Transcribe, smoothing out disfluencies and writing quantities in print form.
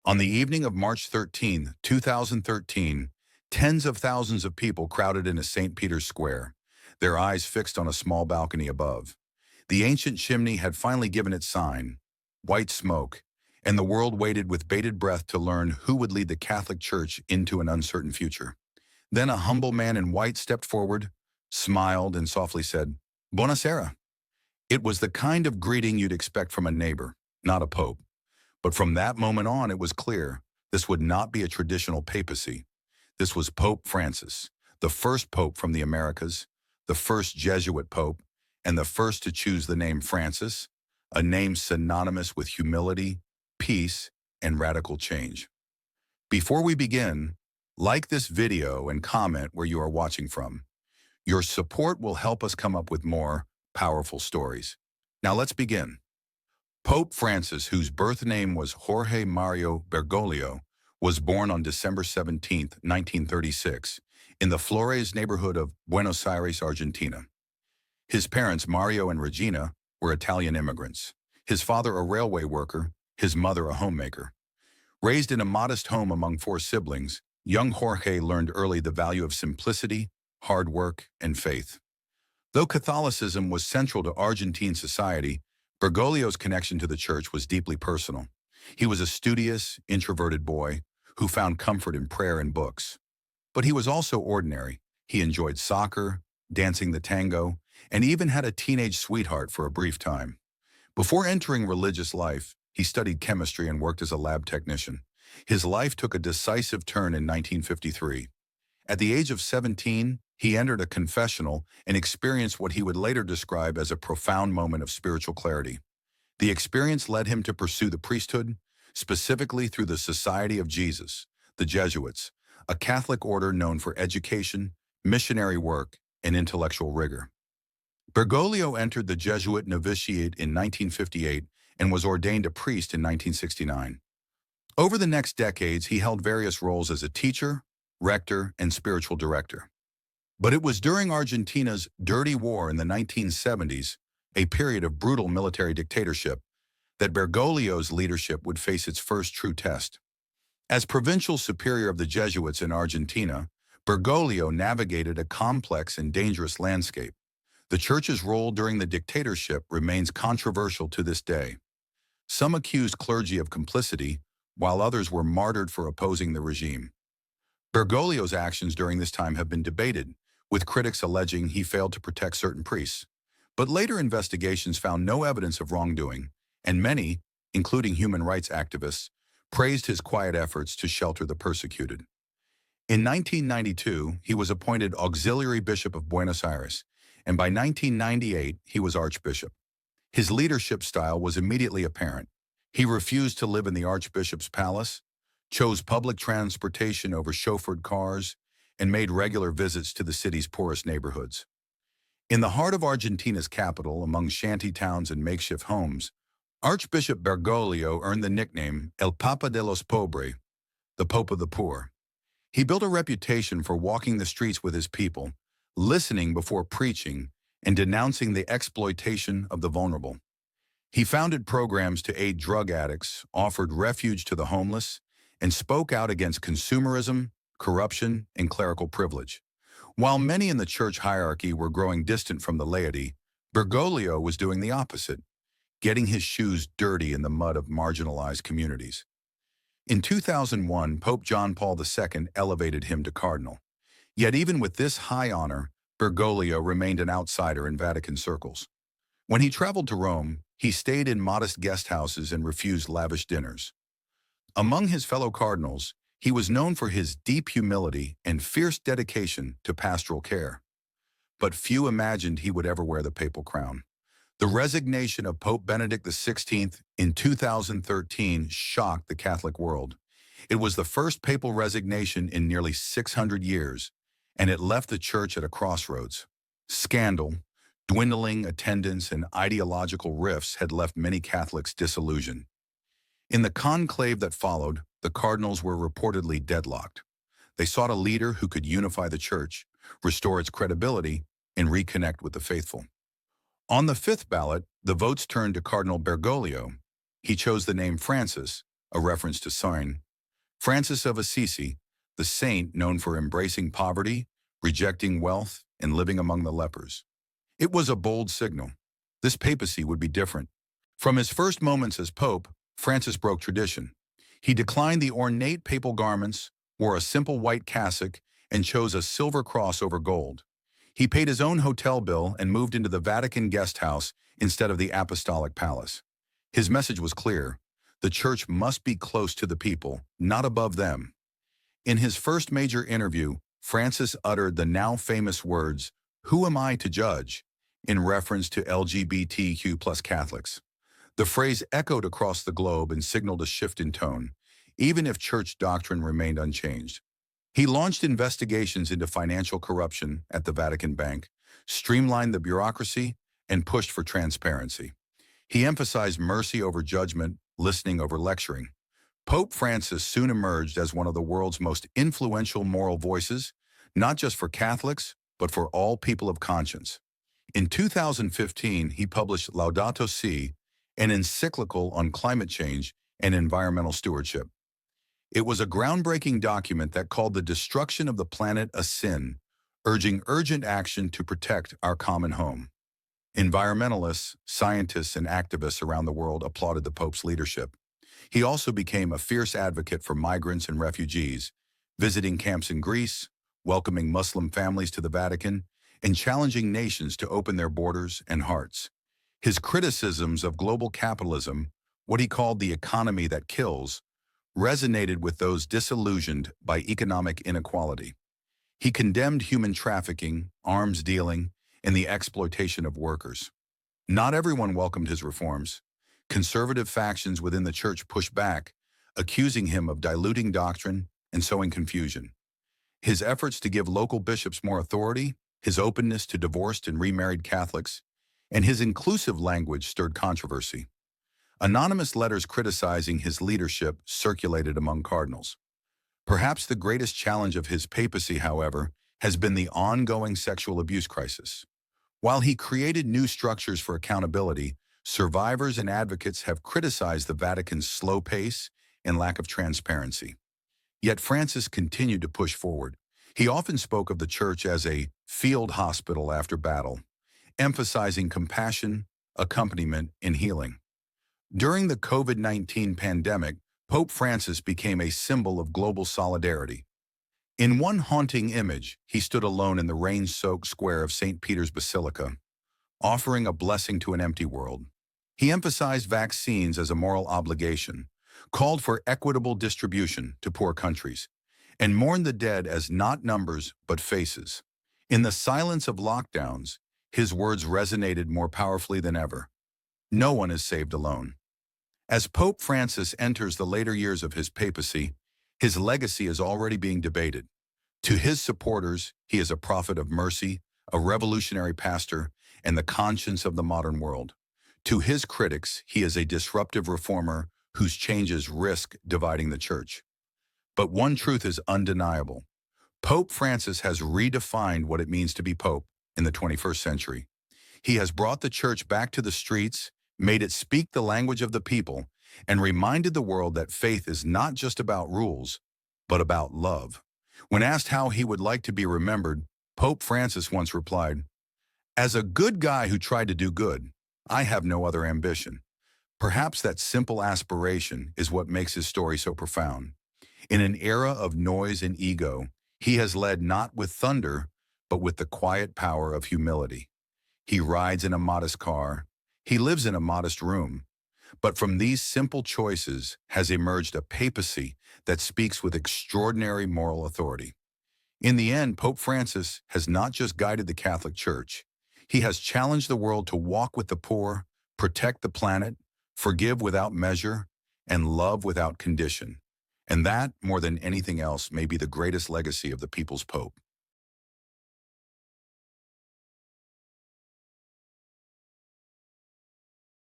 On the evening of March 13, 2013, tens of thousands of people crowded into St. Peter's Square, their eyes fixed on a small balcony above. The ancient chimney had finally given its sign, white smoke, and the world waited with bated breath to learn who would lead the Catholic Church into an uncertain future. Then a humble man in white stepped forward, smiled, and softly said, "Buonasera." It was the kind of greeting you'd expect from a neighbor, not a pope. But from that moment on, it was clear this would not be a traditional papacy. This was Pope Francis, the first pope from the Americas, the first Jesuit pope, and the first to choose the name Francis, a name synonymous with humility, peace, and radical change. Before we begin, like this video and comment where you are watching from. Your support will help us come up with more powerful stories. Now let's begin. Pope Francis, whose birth name was Jorge Mario Bergoglio, was born on December 17, 1936, in the Flores neighborhood of Buenos Aires, Argentina. His parents, Mario and Regina, were Italian immigrants. His father a railway worker, his mother a homemaker. Raised in a modest home among four siblings, young Jorge learned early the value of simplicity, hard work, and faith. Though Catholicism was central to Argentine society, Bergoglio's connection to the church was deeply personal. He was a studious, introverted boy who found comfort in prayer and books. But he was also ordinary. He enjoyed soccer, dancing the tango, and even had a teenage sweetheart for a brief time. Before entering religious life, he studied chemistry and worked as a lab technician. His life took a decisive turn in 1953. At the age of 17, he entered a confessional and experienced what he would later describe as a profound moment of spiritual clarity. The experience led him to pursue the priesthood, specifically through the Society of Jesus, the Jesuits, a Catholic order known for education, missionary work, and intellectual rigor. Bergoglio entered the Jesuit novitiate in 1958 and was ordained a priest in 1969. Over the next decades, he held various roles as a teacher, rector, and spiritual director. But it was during Argentina's dirty war in the 1970s, a period of brutal military dictatorship, that Bergoglio's leadership would face its first true test. As provincial superior of the Jesuits in Argentina, Bergoglio navigated a complex and dangerous landscape. The church's role during the dictatorship remains controversial to this day. Some accused clergy of complicity, while others were martyred for opposing the regime. Bergoglio's actions during this time have been debated, with critics alleging he failed to protect certain priests. But later investigations found no evidence of wrongdoing, and many, including human rights activists, praised his quiet efforts to shelter the persecuted. In 1992, he was appointed Auxiliary Bishop of Buenos Aires, and by 1998, he was Archbishop. His leadership style was immediately apparent. He refused to live in the Archbishop's palace, chose public transportation over chauffeured cars, and made regular visits to the city's poorest neighborhoods. In the heart of Argentina's capital, among shanty towns and makeshift homes, Archbishop Bergoglio earned the nickname El Papa de los Pobres, the Pope of the Poor. He built a reputation for walking the streets with his people, listening before preaching, and denouncing the exploitation of the vulnerable. He founded programs to aid drug addicts, offered refuge to the homeless, and spoke out against consumerism, corruption, and clerical privilege. While many in the church hierarchy were growing distant from the laity, Bergoglio was doing the opposite, getting his shoes dirty in the mud of marginalized communities. In 2001, Pope John Paul II elevated him to cardinal. Yet even with this high honor, Bergoglio remained an outsider in Vatican circles. When he traveled to Rome, he stayed in modest guest houses and refused lavish dinners. Among his fellow cardinals, he was known for his deep humility and fierce dedication to pastoral care. But few imagined he would ever wear the papal crown. The resignation of Pope Benedict XVI in 2013 shocked the Catholic world. It was the first papal resignation in nearly 600 years, and it left the church at a crossroads. Scandal, dwindling attendance, and ideological rifts had left many Catholics disillusioned. In the conclave that followed, the cardinals were reportedly deadlocked. They sought a leader who could unify the church, restore its credibility, and reconnect with the faithful. On the fifth ballot, the votes turned to Cardinal Bergoglio. He chose the name Francis, a reference to sign. Francis of Assisi, the saint known for embracing poverty, rejecting wealth, and living among the lepers. It was a bold signal. This papacy would be different. From his first moments as pope, Francis broke tradition. He declined the ornate papal garments, wore a simple white cassock, and chose a silver cross over gold. He paid his own hotel bill and moved into the Vatican guest house instead of the apostolic palace. His message was clear. The church must be close to the people, not above them. In his first major interview, Francis uttered the now famous words, "Who am I to judge?" in reference to LGBTQ+ Catholics. The phrase echoed across the globe and signaled a shift in tone, even if church doctrine remained unchanged. He launched investigations into financial corruption at the Vatican Bank, streamlined the bureaucracy, and pushed for transparency. He emphasized mercy over judgment, listening over lecturing. Pope Francis soon emerged as one of the world's most influential moral voices, not just for Catholics, but for all people of conscience. In 2015, he published Laudato Si', an encyclical on climate change and environmental stewardship. It was a groundbreaking document that called the destruction of the planet a sin, urging urgent action to protect our common home. Environmentalists, scientists, and activists around the world applauded the Pope's leadership. He also became a fierce advocate for migrants and refugees, visiting camps in Greece, welcoming Muslim families to the Vatican, and challenging nations to open their borders and hearts. His criticisms of global capitalism, what he called the economy that kills, resonated with those disillusioned by economic inequality. He condemned human trafficking, arms dealing, and the exploitation of workers. Not everyone welcomed his reforms. Conservative factions within the church pushed back, accusing him of diluting doctrine and sowing confusion. His efforts to give local bishops more authority, his openness to divorced and remarried Catholics, and his inclusive language stirred controversy. Anonymous letters criticizing his leadership circulated among cardinals. Perhaps the greatest challenge of his papacy, however, has been the ongoing sexual abuse crisis. While he created new structures for accountability, survivors and advocates have criticized the Vatican's slow pace and lack of transparency. Yet Francis continued to push forward. He often spoke of the church as a field hospital after battle, emphasizing compassion, accompaniment, and healing. During the COVID-19 pandemic, Pope Francis became a symbol of global solidarity. In one haunting image, he stood alone in the rain-soaked square of St. Peter's Basilica, offering a blessing to an empty world. He emphasized vaccines as a moral obligation, called for equitable distribution to poor countries, and mourned the dead as not numbers but faces. In the silence of lockdowns, his words resonated more powerfully than ever. No one is saved alone. As Pope Francis enters the later years of his papacy, his legacy is already being debated. To his supporters, he is a prophet of mercy, a revolutionary pastor, and the conscience of the modern world. To his critics, he is a disruptive reformer whose changes risk dividing the church. But one truth is undeniable. Pope Francis has redefined what it means to be pope in the 21st century. He has brought the church back to the streets, made it speak the language of the people, and reminded the world that faith is not just about rules, but about love. When asked how he would like to be remembered, Pope Francis once replied, "As a good guy who tried to do good, I have no other ambition." Perhaps that simple aspiration is what makes his story so profound. In an era of noise and ego, he has led not with thunder, but with the quiet power of humility. He rides in a modest car. He lives in a modest room. But from these simple choices has emerged a papacy that speaks with extraordinary moral authority. In the end, Pope Francis has not just guided the Catholic Church. He has challenged the world to walk with the poor, protect the planet, forgive without measure, and love without condition. And that, more than anything else, may be the greatest legacy of the people's Pope.